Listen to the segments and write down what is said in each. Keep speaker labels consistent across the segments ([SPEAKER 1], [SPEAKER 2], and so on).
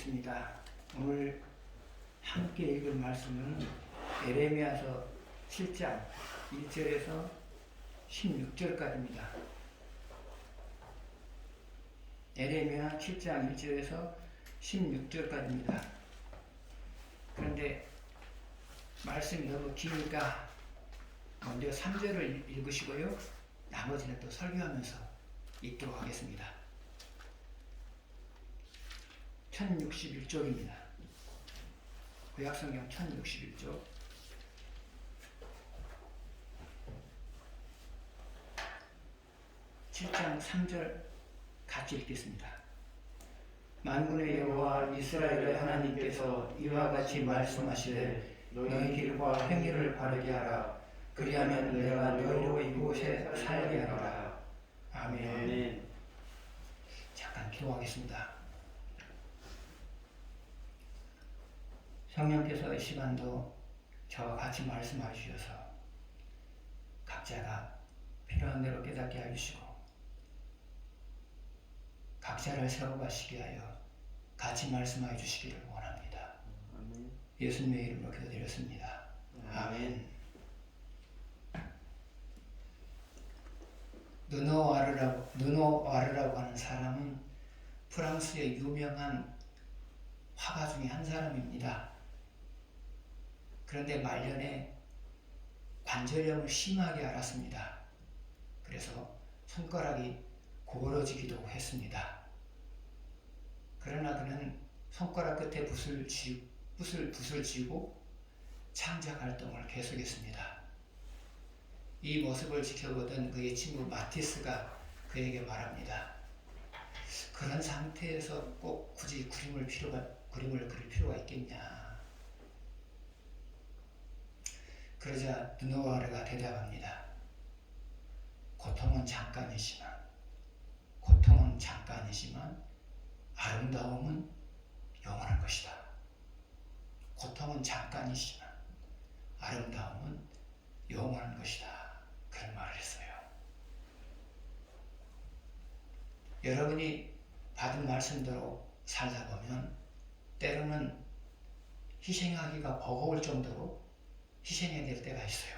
[SPEAKER 1] 기도하겠습니다. 오늘 함께 읽을 말씀은 에레미야서 7장 1절에서 16절까지입니다. 에레미야 7장 1절에서 16절까지입니다. 그런데 말씀이 너무 기니까 먼저 3절을 읽으시고요. 나머지는 또 설교하면서 읽도록 하겠습니다. 1061쪽입니다. 구약성경 1061쪽. (7장 3절) 같이 읽겠습니다. 만군의 여호와 이스라엘의 하나님께서 이와 같이 말씀하시되 너희 길과 행위를 바르게 하라. 그리하면 내가 너희로 이곳에 살게 하리라. 아멘. 잠깐 기도하겠습니다. 성령께서 이 시간도 저와 같이 말씀해 주셔서 각자가 필요한 대로 깨닫게 해주시고 각자를 세워가시게 하여 같이 말씀해 주시기를 원합니다. 아멘. 예수님의 이름으로 기도드렸습니다. 아멘. 르노아르라고 하는 사람은 프랑스의 유명한 화가 중에 한 사람입니다. 그런데 말년에 관절염을 심하게 앓았습니다. 그래서 손가락이 구부러지기도 했습니다. 그러나 그는 손가락 끝에 붓을 쥐고 창작 활동을 계속했습니다. 이 모습을 지켜보던 그의 친구 마티스가 그에게 말합니다. 그런 상태에서 꼭 굳이 그림을 그릴 필요가 있겠냐. 그러자 르노아르가 대답합니다. 고통은 잠깐이지만 아름다움은 영원한 것이다. 고통은 잠깐이지만 아름다움은 영원한 것이다. 그런 말을 했어요. 여러분이 받은 말씀대로 살다 보면 때로는 희생하기가 버거울 정도로 희생해야 될 때가 있어요.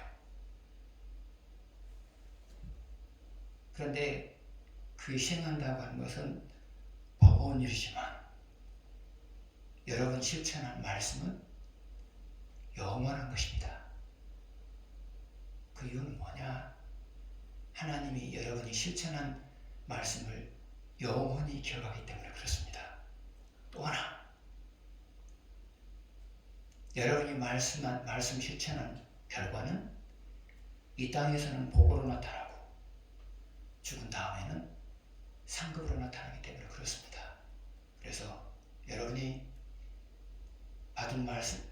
[SPEAKER 1] 그런데 그 희생한다고 하는 것은 버거운 일이지만 여러분 실천한 말씀은 영원한 것입니다. 그 이유는 뭐냐? 하나님이 여러분이 실천한 말씀을 영원히 기억하기 때문에 그렇습니다. 또 하나, 여러분이 말씀 실천한 결과는 이 땅에서는 복으로 나타나고 죽은 다음에는 상급으로 나타나기 때문에 그렇습니다. 그래서 여러분이 받은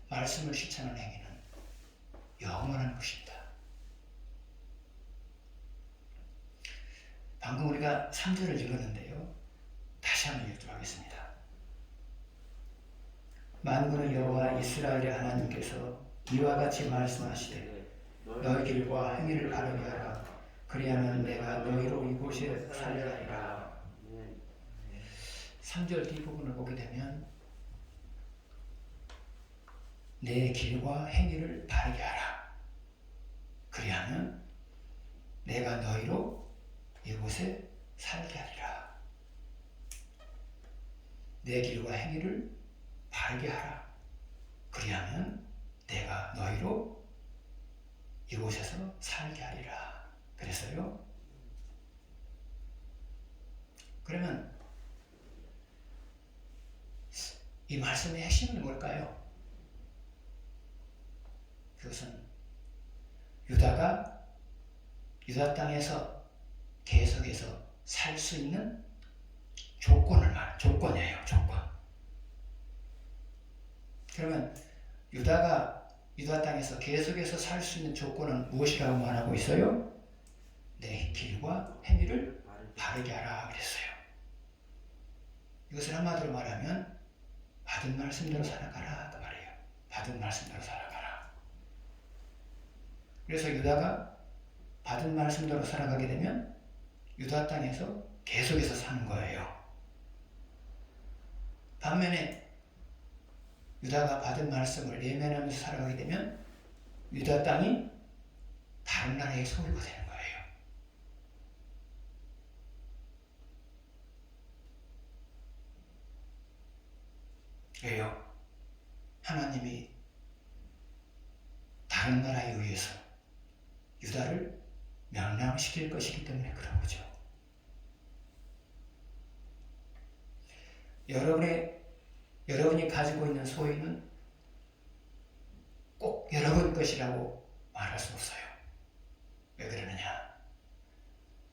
[SPEAKER 1] 말씀을 실천하는 행위는 영원한 것입니다. 방금 우리가 3절을 읽었는데요. 다시 한번 읽도록 하겠습니다. 만군의 여호와 이스라엘의 하나님께서 이와 같이 말씀하시되 너희 길과 행위를 바르게 하라. 그리하면 내가 너희로 이곳에 살게 하리라. 3절 뒷부분을 보게 되면 내 길과 행위를 바르게 하라. 그리하면 내가 너희로 이곳에 살게 하리라. 내 길과 행위를 바르게 하라. 그리하면 내가 너희로 이곳에서 살게 하리라. 그랬어요. 그러면 이 말씀의 핵심은 뭘까요? 그것은 유다 땅에서 계속해서 살 수 있는 조건이에요. 조건. 그러면 유다 땅에서 계속해서 살 수 있는 조건은 무엇이라고 말하고 있어요? 내 길과 행위를 바르게 하라 그랬어요. 이것을 한마디로 말하면 받은 말씀대로 살아가라 그 말이에요. 받은 말씀대로 살아가라. 그래서 유다가 받은 말씀대로 살아가게 되면 유다 땅에서 계속해서 사는 거예요. 반면에 유다가 받은 말씀을 예면하면서 살아가게 되면 유다 땅이 다른 나라의 소유가 되는 거예요. 왜요? 하나님이 다른 나라에 의해서 유다를 멸망시킬 것이기 때문에 그런 거죠. 여러분이 가지고 있는 소유는 꼭 여러분 것이라고 말할 수 없어요. 왜 그러느냐?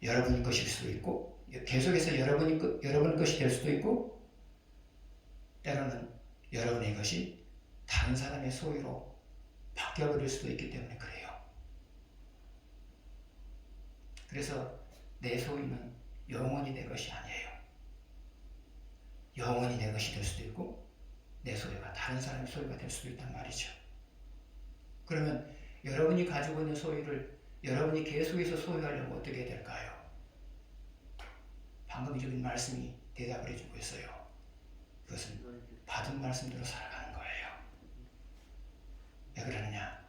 [SPEAKER 1] 여러분 것일 수도 있고, 계속해서 여러분 것이 될 수도 있고, 때로는 여러분의 것이 다른 사람의 소유로 바뀌어버릴 수도 있기 때문에 그래요. 그래서 내 소유는 영원히 내 것이 아니에요. 영원히 내 것이 될 수도 있고 내 소유가 다른 사람의 소유가 될 수도 있단 말이죠. 그러면 여러분이 가지고 있는 소유를 여러분이 계속해서 소유하려면 어떻게 해야 될까요? 방금 드린 말씀이 대답을 해주고 있어요. 그것은 받은 말씀대로 살아가는 거예요. 왜 그러느냐?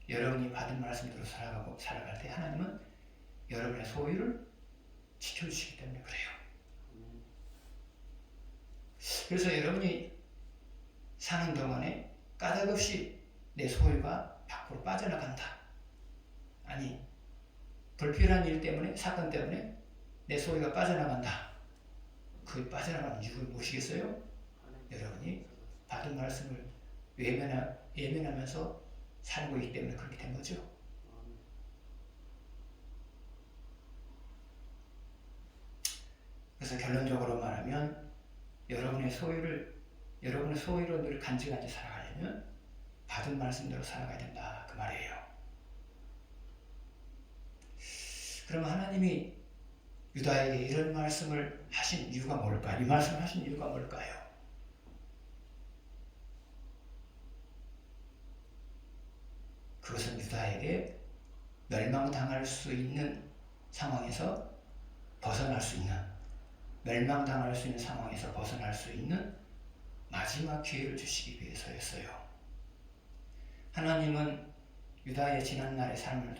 [SPEAKER 1] 여러분이 받은 말씀대로 살아갈 때 하나님은 여러분의 소유를 지켜주시기 때문에 그래요. 그래서 여러분이 사는 동안에 까닭없이 내 소유가 밖으로 빠져나간다. 아니, 불필요한 일 때문에, 사건 때문에 내 소유가 빠져나간다. 그 빠져나가는 이유를 무엇이겠어요? 여러분이 받은 말씀을 예면하면서 살고 있기 때문에 그렇게 된 거죠. 그래서 결론적으로 말하면 여러분의 소유로 늘 간직하지 살아가려면 받은 말씀대로 살아가야 된다. 그 말이에요. 그러면 하나님이 유다에게 이런 말씀을 하신 이유가 뭘까요? 이 말씀을 하신 이유가 뭘까요? 그것은 유다에게 멸망당할 수 있는 상황에서 벗어날 수 있는, 멸망당할 수 있는 상황에서 벗어날 수 있는 마지막 기회를 주시기 위해서였어요. 하나님은 유다의 지난날의 삶을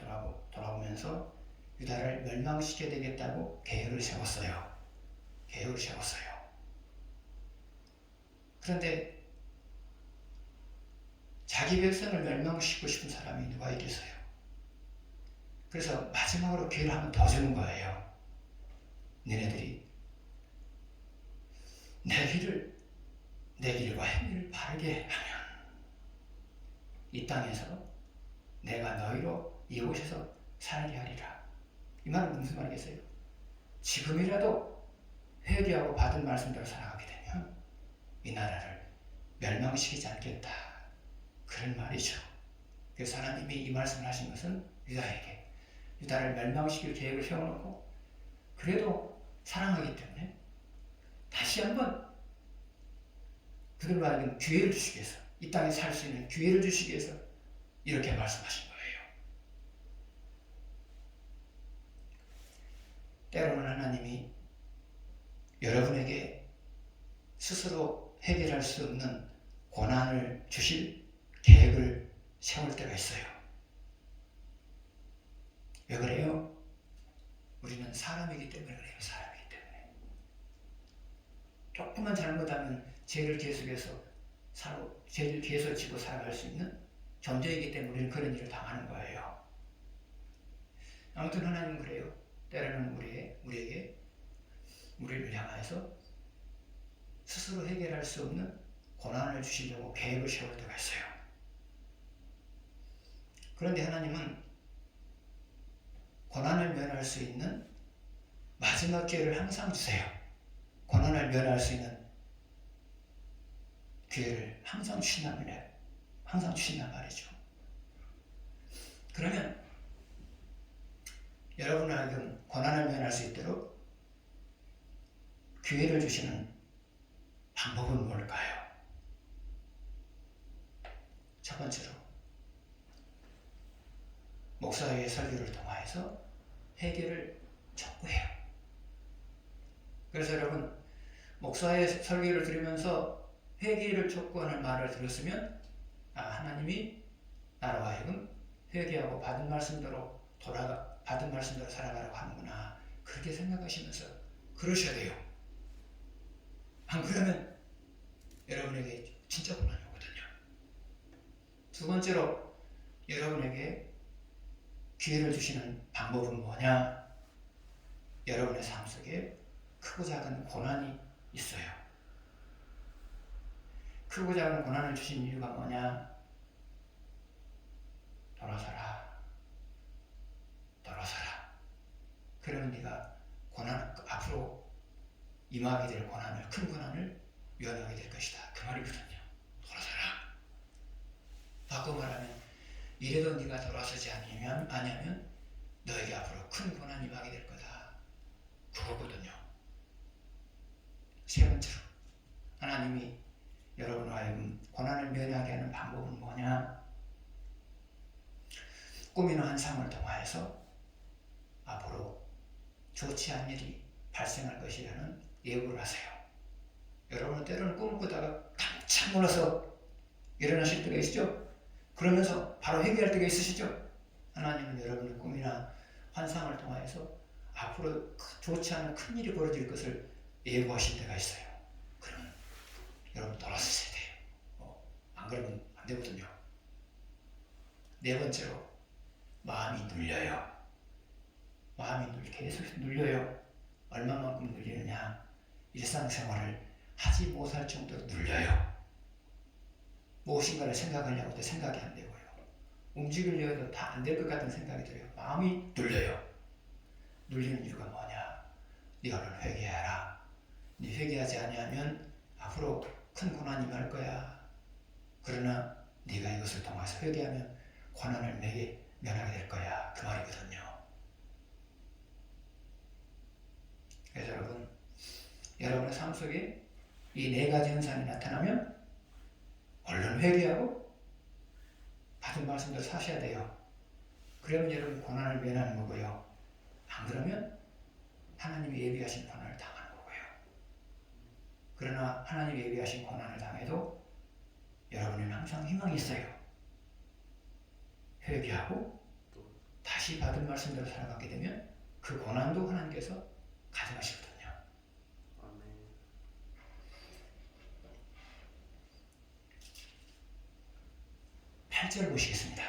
[SPEAKER 1] 돌아보면서 유다를 멸망시켜야 되겠다고 계획을 세웠어요. 그런데 자기 백성을 멸망시키고 싶은 사람이 누가 있겠어요? 그래서 마지막으로 기회를 한 번 더 주는 거예요. 너네들이 내 길과 행위를 바르게 하면 이 땅에서 내가 너희로 이곳에서 살게 하리라. 이 말은 무슨 말이겠어요? 지금이라도 회개하고 받은 말씀대로 살아가게 되면 이 나라를 멸망시키지 않겠다. 그런 말이죠. 그래서 하나님이 이 말씀을 하신 것은 유다를 멸망시킬 계획을 세워놓고 그래도 사랑하기 때문에 다시 한번 그들로 하여금 기회를 주시기 위해서, 이 땅에 살 수 있는 기회를 주시기 위해서 이렇게 말씀하신 거예요. 때로는 하나님이 여러분에게 스스로 해결할 수 없는 고난을 주실 계획을 세울 때가 있어요. 왜 그래요? 우리는 사람이기 때문에 그래요. 사람이기 때문에. 조금만 잘못하면 죄를 계속 지고 살아갈 수 있는 존재이기 때문에 우리는 그런 일을 당하는 거예요. 아무튼 하나님은 그래요. 때로는 우리를 향하여서 스스로 해결할 수 없는 고난을 주시려고 계획을 세울 때가 있어요. 그런데 하나님은 고난을 면할 수 있는 마지막 기회를 항상 주세요. 고난을 면할 수 있는 기회를 항상 주신단 말이죠. 그러면 여러분을 하여금 고난을 면할 수 있도록 기회를 주시는 방법은 뭘까요? 첫 번째로 목사의 설교를 통하여서 해결을 촉구해요. 그래서 여러분, 목사의 설교를 들으면서 회개를 촉구하는 말을 들었으면 하나님이 나로 하여금 회개하고 받은 말씀대로 살아가라고 하는구나. 그렇게 생각하시면서 그러셔야 돼요. 안 그러면 여러분에게 진짜 고난이 오거든요. 두 번째로 여러분에게 기회를 주시는 방법은 뭐냐? 여러분의 삶 속에 크고 작은 고난이 있어요. 크고 작은 고난을 주신 이유가 뭐냐? 돌아서라. 그러면 네가 앞으로 임하게 될 큰 고난을 면하게 될 것이다. 그 말이거든요. 돌아서라. 바꿔 말하면 이래도 네가 돌아서지 아니면 너에게 앞으로 큰 고난이 임하게 될 거다. 그거거든요. 세 번째로 하나님이 여러분을 하여금 고난을 면하게 하는 방법은 뭐냐? 꿈이나 환상을 통하여서 앞으로 좋지 않은 일이 발생할 것이라는 예고를 하세요. 여러분은 때로는 꿈을 꾸다가 깜짝 놀라서 일어나실 때가 있으죠? 그러면서 바로 회개할 때가 있으시죠? 하나님은 여러분의 꿈이나 환상을 통하여서 앞으로 좋지 않은 큰 일이 벌어질 것을 예고하실 때가 있어요. 그러면 여러분 돌아서셔야 돼요. 안 그러면 안 되거든요. 네 번째로 마음이 눌려요. 계속 눌려요. 얼마만큼 눌리느냐? 일상생활을 하지 못할 정도로 눌려요. 무엇인가를 생각하려고 해도 생각이 안 되고요. 움직이려고 해도 다 안 될 것 같은 생각이 들어요. 마음이 눌려요. 눌리는 이유가 뭐냐? 네가 얼른 회개하라. 네 회개하지 아니하면 앞으로 큰 고난이 임할 거야. 그러나 네가 이것을 통해서 회개하면 고난을 내게 면하게 될 거야. 그 말이거든요. 그래서 여러분의 삶 속에 이 네 가지 현상이 나타나면 얼른 회개하고 받은 말씀대로 사셔야 돼요. 그러면 여러분 고난을 면하는 거고요. 안 그러면 하나님이 예비하신 고난을 당하는 거고요. 그러나 하나님이 예비하신 고난을 당해도 여러분은 항상 희망이 있어요. 회개하고 다시 받은 말씀대로 살아가게 되면 그 고난도 하나님께서 가져가시거든요. 8절 보시겠습니다.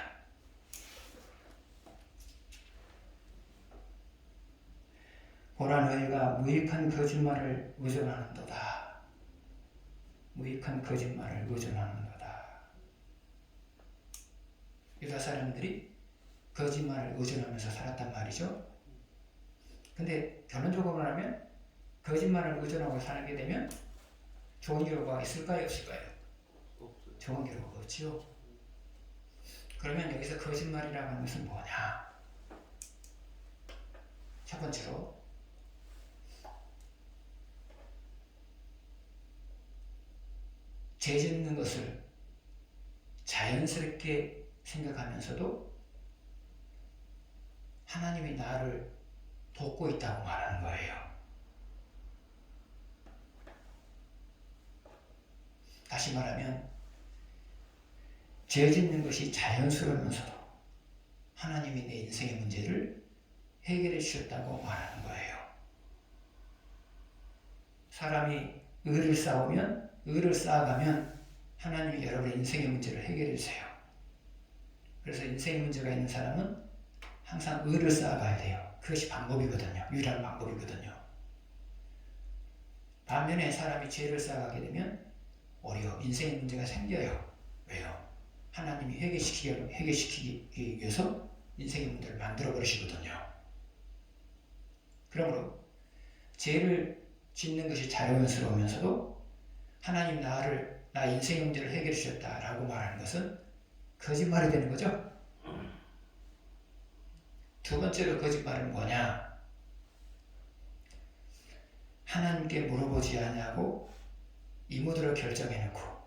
[SPEAKER 1] 보라 너희가 무익한 거짓말을 의존하는도다. 무익한 거짓말을 의존하는도다. 유다 사람들이 거짓말을 의존하면서 살았단 말이죠. 근데 결론적으로 말하면 거짓말을 의존하고 살게 되면 좋은 결과가 있을까요? 없을까요? 좋은 결과가 없지요. 그러면 여기서 거짓말이라고 하는 것은 뭐냐? 첫 번째로 죄 짓는 것을 자연스럽게 생각하면서도 하나님이 나를 돕고 있다고 말하는 거예요. 다시 말하면 죄 짓는 것이 자연스러우면서도 하나님이 내 인생의 문제를 해결해 주셨다고 말하는 거예요. 사람이 의를 쌓아가면 하나님이 여러분의 인생의 문제를 해결해 주세요. 그래서 인생의 문제가 있는 사람은 항상 의를 쌓아가야 돼요. 그것이 방법이거든요. 유일한 방법이거든요. 반면에 사람이 죄를 쌓아가게 되면 오히려 인생의 문제가 생겨요. 왜요? 하나님이 회개시키기 위해서 인생의 문제를 만들어 버리시거든요. 그러므로 죄를 짓는 것이 자연스러우면서도 하나님 나 인생의 문제를 해결해 주셨다라고 말하는 것은 거짓말이 되는 거죠. 두 번째로 거짓말은 뭐냐? 하나님께 물어보지 아니하고 이모들을 결정해놓고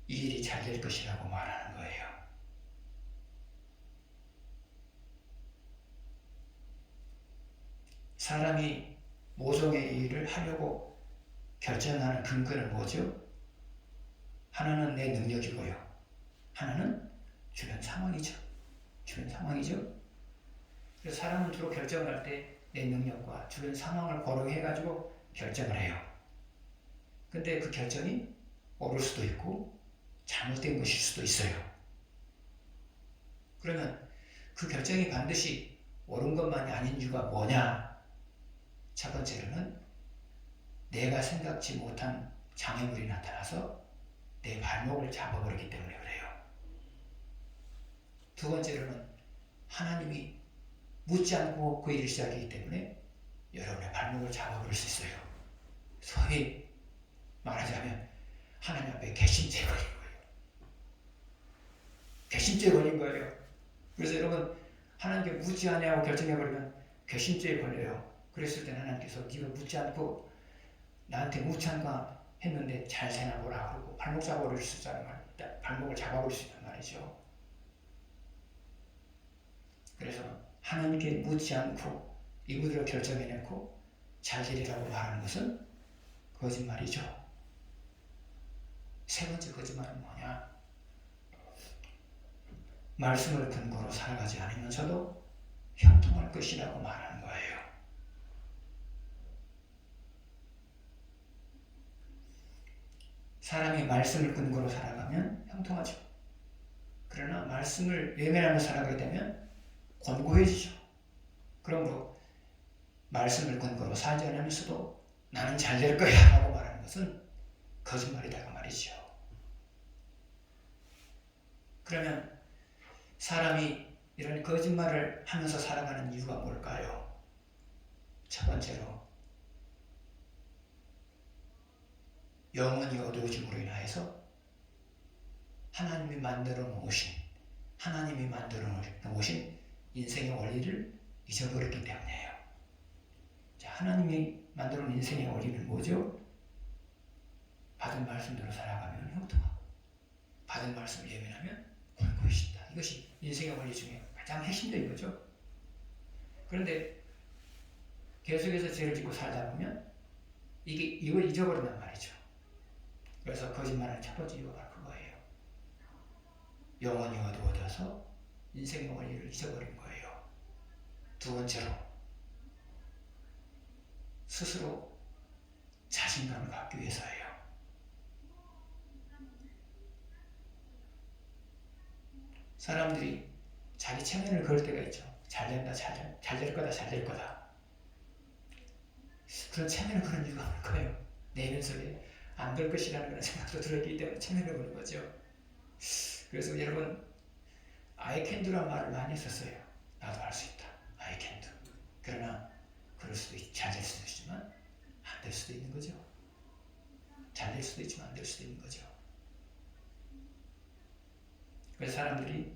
[SPEAKER 1] 이 일이 잘 될 것이라고 말하는 거예요. 사람이 모종의 일을 하려고 결정하는 근거는 뭐죠? 하나는 내 능력이고요. 하나는 주변 상황이죠. 주변 상황이죠. 그래서 사람은 주로 결정을 할 때 내 능력과 주변 상황을 고려해가지고 결정을 해요. 근데 그 결정이 옳을 수도 있고 잘못된 것일 수도 있어요. 그러면 그 결정이 반드시 옳은 것만이 아닌 이유가 뭐냐? 첫 번째로는 내가 생각지 못한 장애물이 나타나서 내 발목을 잡아버리기 때문에 그래요. 두 번째로는 하나님이 묻지 않고 그 일을 시작하기 때문에 여러분의 발목을 잡아버릴 수 있어요. 소위 말하자면 하나님 앞에 개심죄 걸린 거예요. 개심죄 걸린 거예요. 그래서 여러분 하나님께 묻지 않냐고 결정해버리면 개심죄에 걸려요. 그랬을 때 하나님께서 네가 묻지 않고 나한테 묻지 않고 했는데 잘 세나 보라 그러고 발목 잡아버릴 수 있다는 말, 발목을 잡아버릴 수 있단 말이죠. 그래서 하나님께 묻지 않고 이분들을 결정해놓고 잘 되리라고 말하는 것은 거짓말이죠. 세 번째 거짓말은 뭐냐? 말씀을 근거로 살아가지 않으면서도 형통할 것이라고 말하는 거예요. 사람이 말씀을 근거로 살아가면 형통하죠. 그러나 말씀을 외면하며 살아가게 되면 곤고해지죠. 그러므로 말씀을 근거로 살지 않으면서도 나는 잘 될 거야 라고 말하는 것은 거짓말이다 그 말이죠. 그러면 사람이 이런 거짓말을 하면서 살아가는 이유가 뭘까요? 첫 번째로 영원히 어두워짐으로 인하여서 하나님이 만들어 놓으신 인생의 원리를 잊어버렸기 때문이에요. 자, 하나님이 만들어 놓은 인생의 원리는 뭐죠? 받은 말씀대로 살아가면 형통하고 받은 말씀을 예민하면 곤고해진다. 이것이 인생의 원리 중에 가장 핵심적인 거죠. 그런데 계속해서 죄를 짓고 살다 보면 이걸 잊어버린단 말이죠. 그래서 거짓말하는 첫 번째 이유가 바로 그거예요. 영원히 어두워져서 인생의 원리를 잊어버린 거예요. 두 번째로 스스로 자신감을 갖기 위해서예요. 사람들이 자기 체면을 걸 때가 있죠. 잘 될 거다. 그런 체면을 거는 이유가 뭘까요? 내면 속에 안 될 것이라는 그런 생각도 들었기 때문에 체면을 거는 거죠. 그래서 여러분 I can do라는 말을 많이 썼어요. 나도 할 수 있다. I can do. 그러나 그럴 수도 잘 될 수도 있지만 안 될 수도 있는 거죠. 잘 될 수도 있지만 안 될 수도 있는 거죠. 그래서 사람들이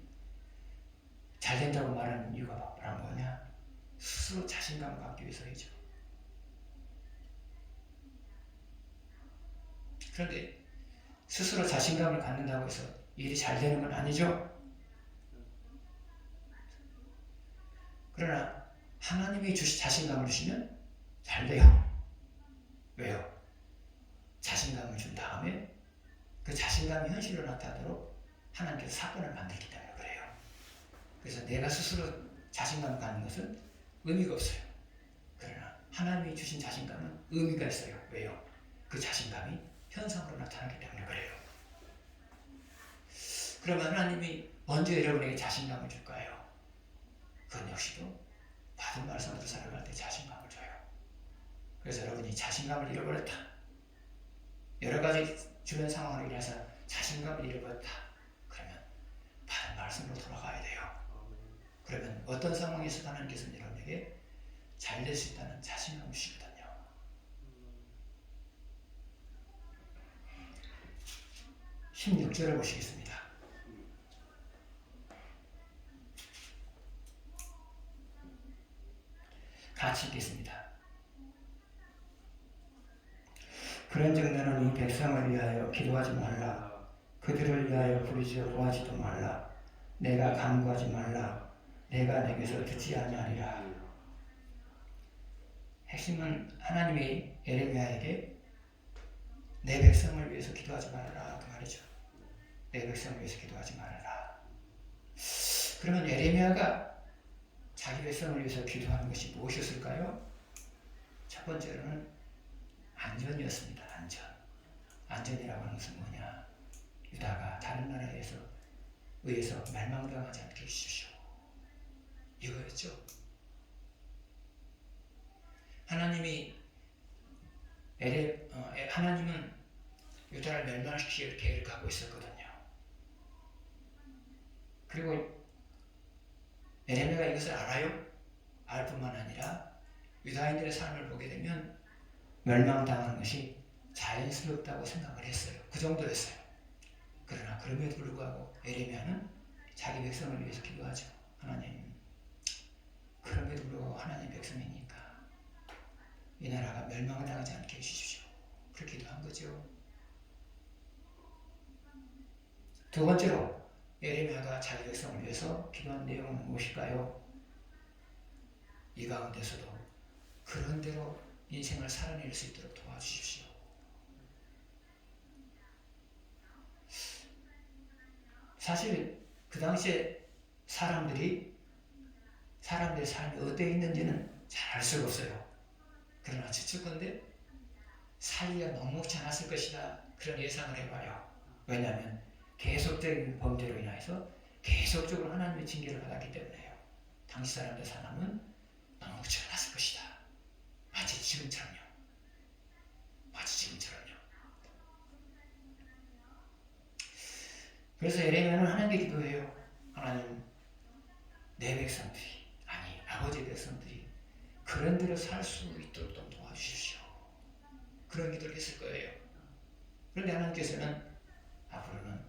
[SPEAKER 1] 잘 된다고 말하는 이유가 바로 뭐냐? 스스로 자신감을 갖기 위해서이죠. 그런데 스스로 자신감을 갖는다고 해서 일이 잘 되는 건 아니죠. 그러나 하나님이 자신감을 주시면 잘 돼요. 왜요? 자신감을 준 다음에 그 자신감이 현실로 나타나도록 하나님께서 사건을 만들기 때문에 그래요. 그래서 내가 스스로 자신감을 갖는 것은 의미가 없어요. 그러나 하나님이 주신 자신감은 의미가 있어요. 왜요? 그 자신감이 현상으로 나타나기 때문에 그래요. 그러면 하나님이 언제 여러분에게 자신감을 줄까요? 그건 역시도 받은 말씀으로 살아갈 때 자신감을 줘요. 그래서 여러분이 자신감을 잃어버렸다. 여러 가지 주변 상황으로 인해서 자신감을 잃어버렸다. 그러면 받은 말씀으로 돌아가야 돼요. 그러면 어떤 상황에서 하나님께서는 여러분에게 잘 될 수 있다는 자신감을 주시거든요. 16절을 보시겠습니다. 같이 읽겠습니다. 그런즉 너는 이 백성을 위하여 기도하지 말라. 그들을 위하여 부르짖어 구하지도 말라. 내가 간구하지 말라. 내가 내게서 듣지 아니하리라. 핵심은 하나님이 에레미야에게 내 백성을 위해서 기도하지 말라 그 말이죠. 내 백성을 위해서 기도하지 말아라. 그러면 에레미야가 자기 백성을 위해서 기도하는 것이 무엇이었을까요? 첫 번째로는 안전이었습니다. 안전이라고 하는 것은 뭐냐? 유다가 다른 나라에 의해서 멸망당하지 않게 해주십시오. 이거였죠. 하나님은 유다를 멸망시킬 계획을 갖고 있었거든요. 그리고 에레미야가 이것을 알아요? 알 뿐만 아니라 유다인들의 삶을 보게 되면 멸망당하는 것이 자연스럽다고 생각을 했어요. 그 정도였어요. 그러나 그럼에도 불구하고 에레미야는 자기 백성을 위해서 기도하죠. 하나님, 그럼에도 불구하고 하나님 백성이니까 이 나라가 멸망당하지 않게 해주십시오. 그렇게 기도한 거죠. 두 번째로 에레미야가 자기 백성을 위해서 기도한 내용은 무엇일까요? 이 가운데서도 그런 대로 인생을 살아낼 수 있도록 도와주십시오. 사실 그 당시에 사람들의 삶이 어디에 있는지는 잘 알 수가 없어요. 그러나 추측컨대 살기가 녹록지 않았을 것이다, 그런 예상을 해봐요. 왜냐하면 계속적인 범죄로 인해서 계속적으로 하나님의 징계를 받았기 때문에요. 당시 사람들 삶은 녹록지 않았을 것이다. 마치 지금처럼요. 그래서 에레미야는 하나님께 기도해요. 하나님, 내 백성들이, 아니 아버지의 백성들이 그런 대로 살 수 있도록 좀 도와주십시오. 그런 기도를 했을 거예요. 그런데 하나님께서는 앞으로는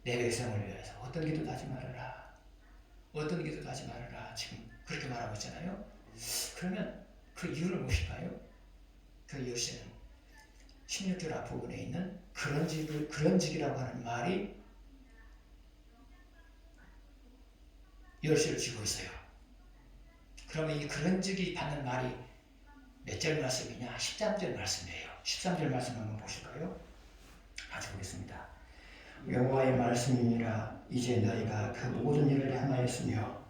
[SPEAKER 1] 내 백성을 위해서 어떤 기도도 하지 말아라. 지금 그렇게 말하고 있잖아요. 그러면 그 이유는 무엇일까요? 그 이유는 16절 앞부분에 있는 그런 직이라고 하는 말이 열쇠를 쥐고 있어요. 그러면 이 그런 직이 받는 말이 몇 절 말씀이냐? 13절 말씀이에요. 13절 말씀 한번 보실까요? 같이 보겠습니다. 여호와의 말씀이니라. 이제 너희가 그 모든 일을 행하였으며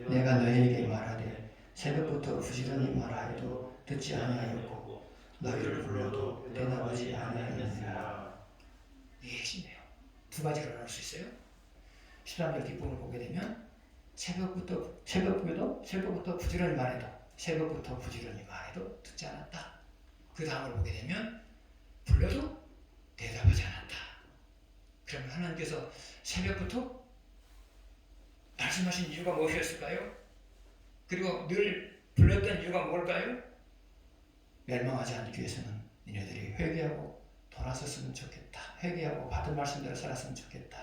[SPEAKER 1] 내가 너희에게 말하되 새벽부터 부지런히 말하여도 듣지 아니하였고 너희를 불러도 대답하지 아니하였느니라. 이게 핵심이에요. 두 가지로 나눌 수 있어요. 13절 뒷부분을 보게 되면 새벽부터 부지런히 말해도 듣지 않았다. 그 다음을 보게 되면 불러도 대답하지 않았다. 그러면 하나님께서 새벽부터 말씀하신 이유가 무엇이었을까요? 그리고 늘 불렀던 이유가 뭘까요? 멸망하지 않기 위해서는 니네들이 회개하고 돌아섰으면 좋겠다. 회개하고 받은 말씀대로 살았으면 좋겠다.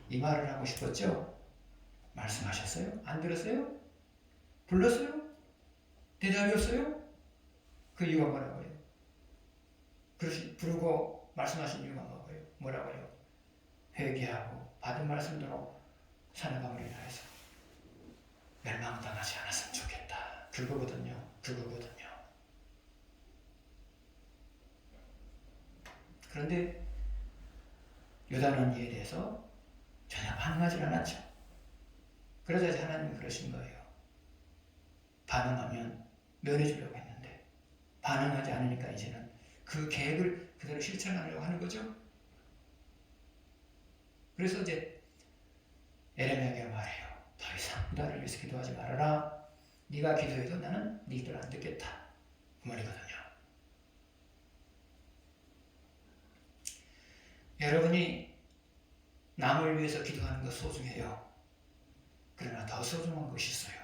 [SPEAKER 1] 이 말을 하고 싶었죠? 말씀하셨어요? 안 들었어요? 불렀어요? 대답이 없어요? 그 이유가 뭐라고요? 부르고 말씀하신 이유가 뭐라고요? 회개하고 받은 말씀대로 살아감으로 인하여서 멸망당하지 않았으면 좋겠다. 그거거든요. 그런데 유다는 이에 대해서 전혀 반응하지 않았죠. 그러자 하나님이 그러신 거예요. 반응하면 면해주려고 했는데 반응하지 않으니까 이제는 그 계획을 그대로 실천하려고 하는 거죠. 그래서 이제 에레미야에게 말해요. 더 이상 유다를 위해서 기도하지 말아라. 네가 기도해도 나는 네 기도를 안 듣겠다. 그 말이거든요. 여러분이 남을 위해서 기도하는 것 소중해요. 그러나 더 소중한 것이 있어요.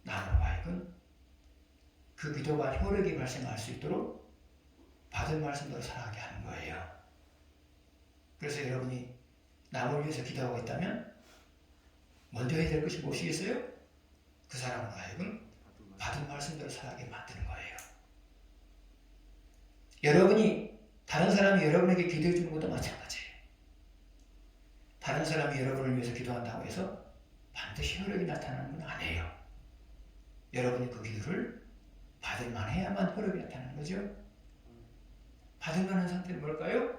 [SPEAKER 1] 남으로 하여금 그 기도가 효력이 발생할 수 있도록 받은 말씀대로 살아가게 하는 거예요. 그래서 여러분이 남을 위해서 기도하고 있다면 먼저 해야 될 것이 무엇이겠어요? 그 사람으로 하여금 받은 말씀대로 살아가게 만드는 거예요. 여러분이 다른 사람이 여러분에게 기도해 주는 것도 마찬가지예요. 다른 사람이 여러분을 위해서 기도한다고 해서 반드시 효력이 나타나는 건 아니에요. 여러분이 그 기도를 받을만 해야만 효력이 나타나는 거죠. 받을만한 상태는 뭘까요?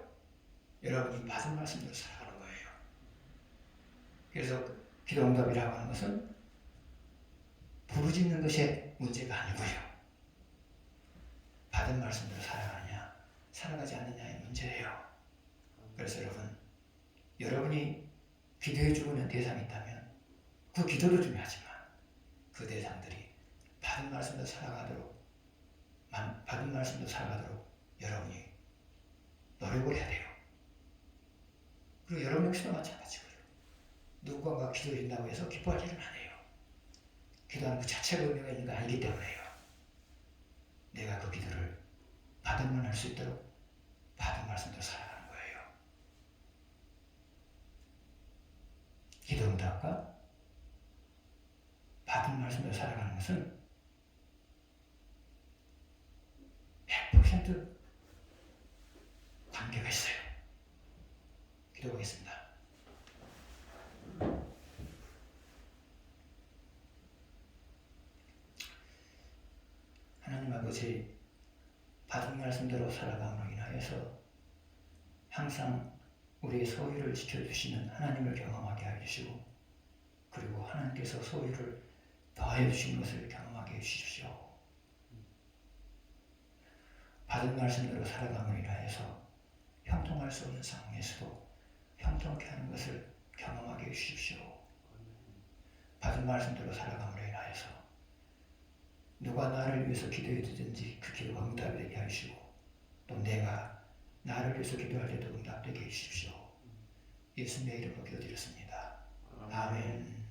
[SPEAKER 1] 여러분이 받은 말씀대로 살아가는 그래서 기도 응답이라고 하는 것은 부르짖는 것이 문제가 아니고요. 받은 말씀대로 살아가느냐, 살아가지 않느냐의 문제예요. 그래서 여러분이 기도해주고 있는 대상이 있다면 그 기도도 중요하지만 그 대상들이 받은 말씀대로 살아가도록 여러분이 노력을 해야 돼요. 그리고 여러분 역시도 마찬가지고요. 누군가가 기도해준다고 해서 기뻐할 일은 아니에요. 기도하는 그 자체가 의미가 있는 거 아니기 때문에요. 내가 그 기도를 받으면 할 수 있도록 받은 말씀대로 살아가는 거예요. 기도 응답과 받은 말씀대로 살아가는 것은 100% 관계가 있어요. 기도하겠습니다. 하나님 아버지, 받은 말씀대로 살아감으로 인하여서 항상 우리의 소유를 지켜주시는 하나님을 경험하게 해주시고, 그리고 하나님께서 소유를 더하여 주신 것을 경험하게 해주십시오. 받은 말씀대로 살아감으로 인하여서 형통할 수 없는 상황에서도 형통케 하는 것을 경험하게 해주십시오. 받은 말씀대로 살아감으로 인하여서 누가 나를 위해서 기도해주든지 그 기도가 응답이 되게 하시고, 또 내가 나를 위해서 기도할 때도 응답되게 해주십시오. 예수님의 이름으로 기도드렸습니다. 아멘.